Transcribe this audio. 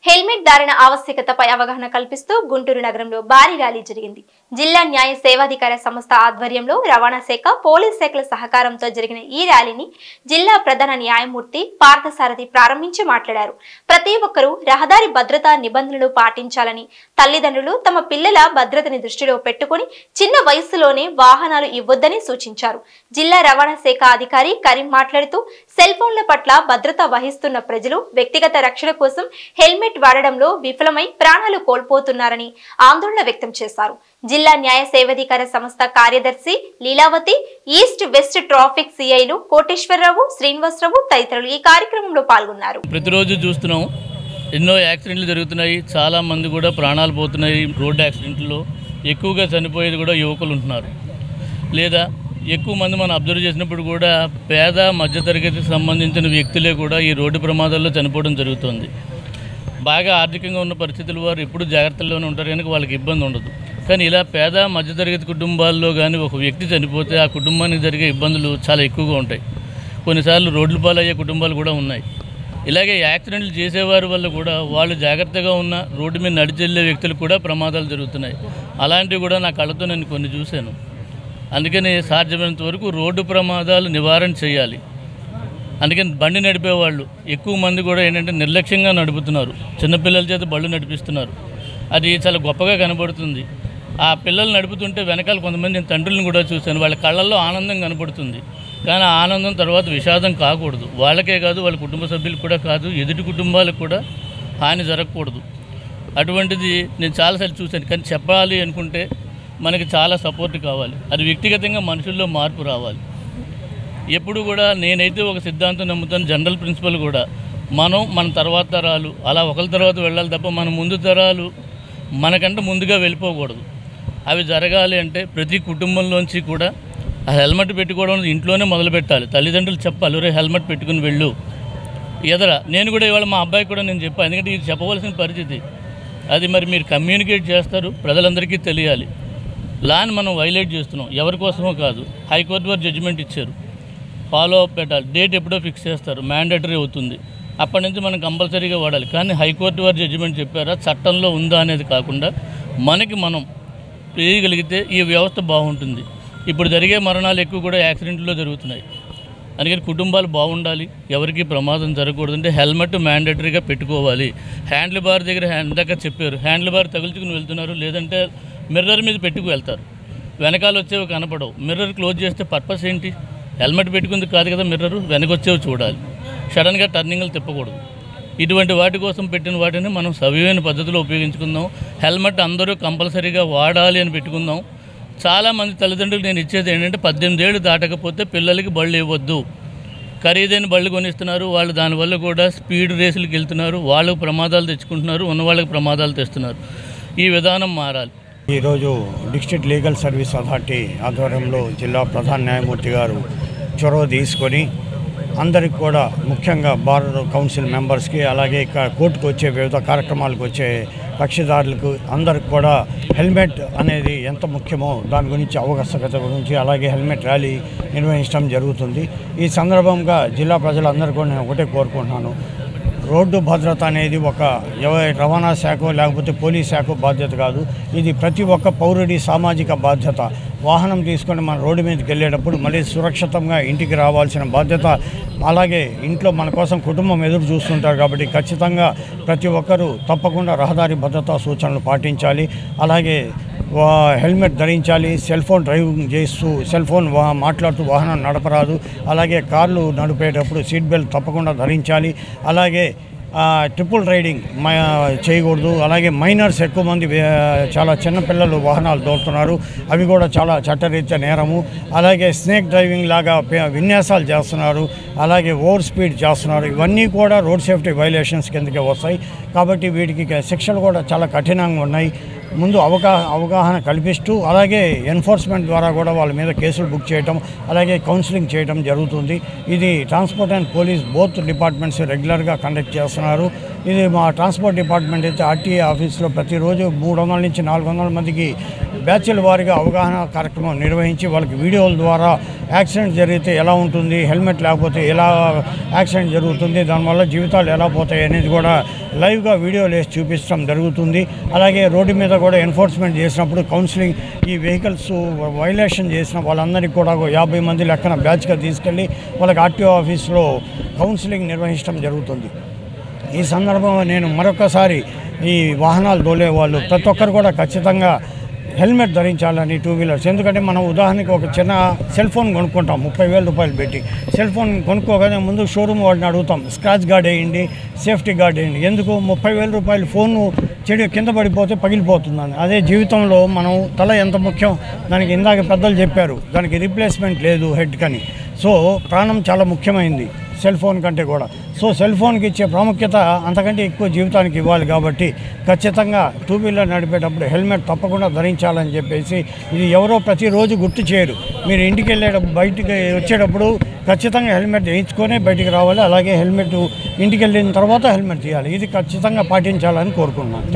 Helmet ధారణ ఆవశ్యకతపై అవగాహన కల్పిస్తూ గుంటూరు నగరంలో భారీ ర్యాలీ జరిగింది. జిల్లా న్యాయ సేవాధికార సంస్థ ఆధ్వర్యంలో రవాణా శాఖ, పోలీస్ శాఖల సహకారంతో జరిగిన ఈ ర్యాలీని జిల్లా ప్రధాన న్యాయమూర్తి పార్థసారథి ప్రారంభించి మాట్లాడారు. ప్రతి ఒక్కరూ రహదారి భద్రతా నిబంధనలు పాటించాలని, తల్లిదండ్రులు తమ పిల్లల భద్రతని దృష్టిలో పెట్టుకుని చిన్న వయసులోనే వాహనాలు ఇవ్వొద్దని సూచించారు. జిల్లా రవాణా శాఖ అధికారి కరీం మాట్లాడుతూ సెల్ ఫోన్ల పట్ల భద్రత వహిస్తున్న ప్రజలు వ్యక్తిగత రక్షణ కోసం హెల్మెట్ వాడడంలో విఫలమై ప్రాణాలు కోల్పోతున్నారని ఆందోళన వ్యక్తం చేశారు. జిల్లా న్యాయ సేవాధికార సంస్థ కార్యదర్శి లీలావతి, ఈస్ట్ వెస్ట్ ట్రాఫిక్ సిఐలు కోటేశ్వరరావు, శ్రీనివాసరావు తదితరులు ఈ కార్యక్రమంలో పాల్గొన్నారు. ప్రతిరోజు చూస్తున్నాం, ఎన్నో యాక్సిడెంట్లు జరుగుతున్నాయి, చాలా మంది కూడా ప్రాణాలు పోతున్నాయి. రోడ్డు యాక్సిడెంట్లో ఎక్కువగా చనిపోయేది కూడా యువకులు ఉంటున్నారు. లేదా ఎక్కువ మంది మనం అబ్జర్వ్ చేసినప్పుడు కూడా పేద మధ్యతరగతికి సంబంధించిన వ్యక్తులే కూడా ఈ రోడ్డు ప్రమాదాల్లో చనిపోవడం జరుగుతుంది. బాగా ఆర్థికంగా ఉన్న పరిస్థితుల వారు ఎప్పుడు జాగ్రత్తల్లోనే ఉంటారు కనుక వాళ్ళకి ఇబ్బంది ఉండదు. కానీ ఇలా పేద మధ్యతరగతి కుటుంబాల్లో కానీ ఒక వ్యక్తి చనిపోతే ఆ కుటుంబానికి జరిగే ఇబ్బందులు చాలా ఎక్కువగా ఉంటాయి. కొన్నిసార్లు రోడ్ల పాలయ్యే కుటుంబాలు కూడా ఉన్నాయి. ఇలాగే యాక్సిడెంట్లు చేసేవారి వల్ల కూడా వాళ్ళు జాగ్రత్తగా ఉన్న రోడ్డు మీద నడిచెళ్ళే వ్యక్తులు కూడా ప్రమాదాలు జరుగుతున్నాయి. అలాంటివి కూడా నా కళ్ళతో నేను కొన్ని చూశాను. అందుకని సాధ్యమైనంత వరకు రోడ్డు ప్రమాదాలు నివారణ చేయాలి. అందుకని బండి నడిపేవాళ్ళు ఎక్కువ మంది కూడా ఏంటంటే నిర్లక్ష్యంగా నడుపుతున్నారు. చిన్నపిల్లల చేత బళ్ళు నడిపిస్తున్నారు. అది చాలా గొప్పగా కనబడుతుంది. ఆ పిల్లలు నడుపుతుంటే వెనకాల కొంతమంది నేను తండ్రులను కూడా చూశాను. వాళ్ళ కళ్ళల్లో ఆనందం కనపడుతుంది. కానీ ఆ ఆనందం తర్వాత విషాదం కాకూడదు. వాళ్ళకే కాదు, వాళ్ళ కుటుంబ సభ్యులకు కూడా కాదు, ఎదుటి కుటుంబాలకు కూడా హాని జరగకూడదు. అటువంటిది నేను చాలాసార్లు చూశాను. కానీ చెప్పాలి అనుకుంటే మనకి చాలా సపోర్ట్ కావాలి. అది వ్యక్తిగతంగా మనుషుల్లో మార్పు రావాలి. ఎప్పుడు కూడా నేనైతే ఒక సిద్ధాంతం నమ్ముతాను, జనరల్ ప్రిన్సిపల్ కూడా, మన తర్వాత తరాలు అలా ఒకరి తర్వాత వెళ్ళాలి తప్ప మన ముందు తరాలు మనకంటే ముందుగా వెళ్ళిపోకూడదు. అవి జరగాలి అంటే ప్రతి కుటుంబంలోంచి కూడా ఆ హెల్మెట్ పెట్టుకోవడం ఇంట్లోనే మొదలు పెట్టాలి. తల్లిదండ్రులు చెప్పాలి, ఒరే హెల్మెట్ పెట్టుకుని వెళ్ళు. నేను కూడా ఇవాళ మా అబ్బాయికి కూడా నేను చెప్పాను. ఎందుకంటే ఇది చెప్పవలసిన పరిస్థితి. అది మరి మీరు కమ్యూనికేట్ చేస్తారు, ప్రజలందరికీ తెలియాలి. లాని మనం వైలేట్ చేస్తున్నాం, ఎవరి కోసమో కాదు. హైకోర్టు వారు జడ్జిమెంట్ ఇచ్చారు, ఫాలో అప్ పెట్టాలి. డేట్ ఎప్పుడో ఫిక్స్ చేస్తారు, మ్యాండేటరీ అవుతుంది. అప్పటి నుంచి మనం కంపల్సరీగా వాడాలి. కానీ హైకోర్టు వారు జడ్జిమెంట్ చెప్పారా, చట్టంలో ఉందా అనేది కాకుండా మనకి మనం చేయగలిగితే ఈ వ్యవస్థ బాగుంటుంది. ఇప్పుడు జరిగే మరణాలు ఎక్కువ కూడా యాక్సిడెంట్లో జరుగుతున్నాయి. అందుకని కుటుంబాలు బాగుండాలి, ఎవరికి ప్రమాదం జరగకూడదు అంటే హెల్మెట్ మ్యాండేటరీగా పెట్టుకోవాలి. హ్యాండిల్ బార్ దగ్గర ఇందాక చెప్పారు, హ్యాండిల్ బార్ తగులుచుకుని వెళ్తున్నారు, లేదంటే మిర్రర్ మీద పెట్టుకు వెళ్తారు. వెనకాల వచ్చేవి కనపడవు. మిర్రర్ క్లోజ్ చేస్తే పర్పస్ ఏంటి? హెల్మెట్ పెట్టుకుంది కాదు కదా మిర్రరు, వెనకొచ్చేవి చూడాలి. సడన్గా టర్నింగ్లు తిప్పకూడదు. ఇటువంటి వాటి కోసం పెట్టిన వాటిని మనం సవ్యమైన పద్ధతిలో ఉపయోగించుకుందాం. హెల్మెట్ అందరూ కంపల్సరీగా వాడాలి అని పెట్టుకుందాం. చాలామంది తల్లిదండ్రులు నేను ఇచ్చేది ఏంటంటే 18 ఏళ్ళు దాటకపోతే పిల్లలకి బళ్ళు ఇవ్వద్దు. ఖరీదైన బళ్ళు కొనిస్తున్నారు, వాళ్ళు దానివల్ల కూడా స్పీడ్ రేసులకు వెళ్తున్నారు, వాళ్ళకు ప్రమాదాలు తెచ్చుకుంటున్నారు, ఉన్న వాళ్ళకి ప్రమాదాలు తెస్తున్నారు. ఈ విధానం మారాలి. ఈరోజు డిస్ట్రిక్ట్ లీగల్ సర్వీస్ అథారిటీ ఆధ్వర్యంలో జిల్లా ప్రధాన న్యాయమూర్తి గారు చొరవ తీసుకొని అందరికి కూడా, ముఖ్యంగా బార్ కౌన్సిల్ మెంబర్స్కి, అలాగే ఇక్కడ కోర్టుకు వచ్చే వివిధ కార్యక్రమాలకు వచ్చే కక్షిదారులకు అందరికి కూడా హెల్మెట్ అనేది ఎంత ముఖ్యమో దాని గురించి అవగాహన గురించి, అలాగే హెల్మెట్ ర్యాలీ నిర్వహించడం జరుగుతుంది. ఈ సందర్భంగా జిల్లా ప్రజలందరూ కూడా నేను ఒకటే కోరుకుంటున్నాను, రోడ్డు భద్రత అనేది ఒక రవాణా శాఖ లేకపోతే పోలీస్ శాఖ బాధ్యత కాదు. ఇది ప్రతి ఒక్క పౌరుడి సామాజిక బాధ్యత. వాహనం తీసుకొని మన రోడ్డు మీదకి వెళ్ళేటప్పుడు మళ్ళీ సురక్షితంగా ఇంటికి రావాల్సిన బాధ్యత. అలాగే ఇంట్లో మన కోసం కుటుంబం ఎదురు చూస్తుంటారు కాబట్టి ఖచ్చితంగా ప్రతి ఒక్కరూ తప్పకుండా రహదారి భద్రతా సూచనలు పాటించాలి. అలాగే హెల్మెట్ ధరించాలి. సెల్ ఫోన్ డ్రైవింగ్ చేస్తూ సెల్ ఫోన్ మాట్లాడుతూ వాహనం నడపరాదు. అలాగే కార్లు నడిపేటప్పుడు సీట్ బెల్ట్ తప్పకుండా ధరించాలి. అలాగే ట్రిపుల్ రైడింగ్ చేయకూడదు. అలాగే మైనర్స్ ఎక్కువ మంది, చాలా చిన్నపిల్లలు వాహనాలు దోలుతున్నారు, అవి కూడా చాలా చట్టరీత్యా నేరము. అలాగే స్నేక్ డ్రైవింగ్ లాగా విన్యాసాలు చేస్తున్నారు, అలాగే ఓవర్ స్పీడ్ చేస్తున్నారు. ఇవన్నీ కూడా రోడ్ సేఫ్టీ వైలేషన్స్ కిందకే వస్తాయి. కాబట్టి వీటికి శిక్షలు కూడా చాలా కఠినంగా ఉన్నాయి. ముందు అవగాహన కల్పిస్తూ, అలాగే ఎన్ఫోర్స్మెంట్ ద్వారా కూడా వాళ్ళ మీద కేసులు బుక్ చేయటం, అలాగే కౌన్సిలింగ్ చేయటం జరుగుతుంది. ఇది transport and police both departments రెగ్యులర్గా కండక్ట్ చేస్తున్నారు. ఇది మా ట్రాన్స్పోర్ట్ డిపార్ట్మెంట్ అయితే ఆర్టీఏ ఆఫీస్లో ప్రతిరోజు 300 నుంచి 400 మందికి బ్యాచ్ల వారీగా అవగాహన కార్యక్రమం నిర్వహించి వాళ్ళకి వీడియోల ద్వారా యాక్సిడెంట్ జరిగితే ఎలా ఉంటుంది, హెల్మెట్ లేకపోతే ఎలా యాక్సిడెంట్ జరుగుతుంది, దానివల్ల జీవితాలు ఎలా పోతాయి అనేది కూడా లైవ్గా వీడియోలు వేసి చూపించడం జరుగుతుంది. అలాగే రోడ్డు మీద కూడా ఎన్ఫోర్స్మెంట్ చేసినప్పుడు కౌన్సిలింగ్ ఈ వెహికల్స్ వైలేషన్ చేసిన వాళ్ళందరికీ కూడా 50 మంది లెక్కన బ్యాచ్గా తీసుకెళ్ళి వాళ్ళకి ఆర్టీఓ ఆఫీస్లో కౌన్సిలింగ్ నిర్వహించడం జరుగుతుంది. ఈ సందర్భంలో నేను మరొకసారి ఈ వాహనాలు తోలే వాళ్ళు ప్రతి ఒక్కరు కూడా ఖచ్చితంగా హెల్మెట్ ధరించాలని, 2 వీలర్స్. ఎందుకంటే మనం ఉదాహరణకి ఒక చిన్న సెల్ ఫోన్ కొనుక్కుంటాం 30,000 రూపాయలు పెట్టి. సెల్ ఫోన్ కొనుక్కోగానే ముందు షోరూమ్ వాడిని అడుగుతాం, స్క్రాచ్ గార్డ్ వేయండి, సేఫ్టీ గార్డ్ వేయండి. ఎందుకు 30,000 రూపాయలు ఫోను చెడు కింద పడిపోతే పగిలిపోతుందని. అదే జీవితంలో మనం తల ఎంత ముఖ్యం, దానికి ఇందాక పెద్దలు చెప్పారు, దానికి రీప్లేస్మెంట్ లేదు హెడ్ కని. సో ప్రాణం చాలా ముఖ్యమైంది సెల్ ఫోన్ కంటే కూడా. సో సెల్ ఫోన్కి ఇచ్చే ప్రాముఖ్యత అంతకంటే ఎక్కువ జీవితానికి ఇవ్వాలి. కాబట్టి ఖచ్చితంగా 2 వీలర్ నడిపేటప్పుడు హెల్మెట్ తప్పకుండా ధరించాలని చెప్పేసి ఇది ఎవరో ప్రతిరోజు గుర్తు చేయరు. మీరు ఇంటికి వెళ్ళేటప్పుడు బయటికి వచ్చేటప్పుడు ఖచ్చితంగా హెల్మెట్ వేయించుకొని బయటికి రావాలి. అలాగే హెల్మెట్ ఇంటికి వెళ్ళిన తర్వాత హెల్మెట్ తీయాలి. ఇది ఖచ్చితంగా పాటించాలని కోరుకుంటున్నాను.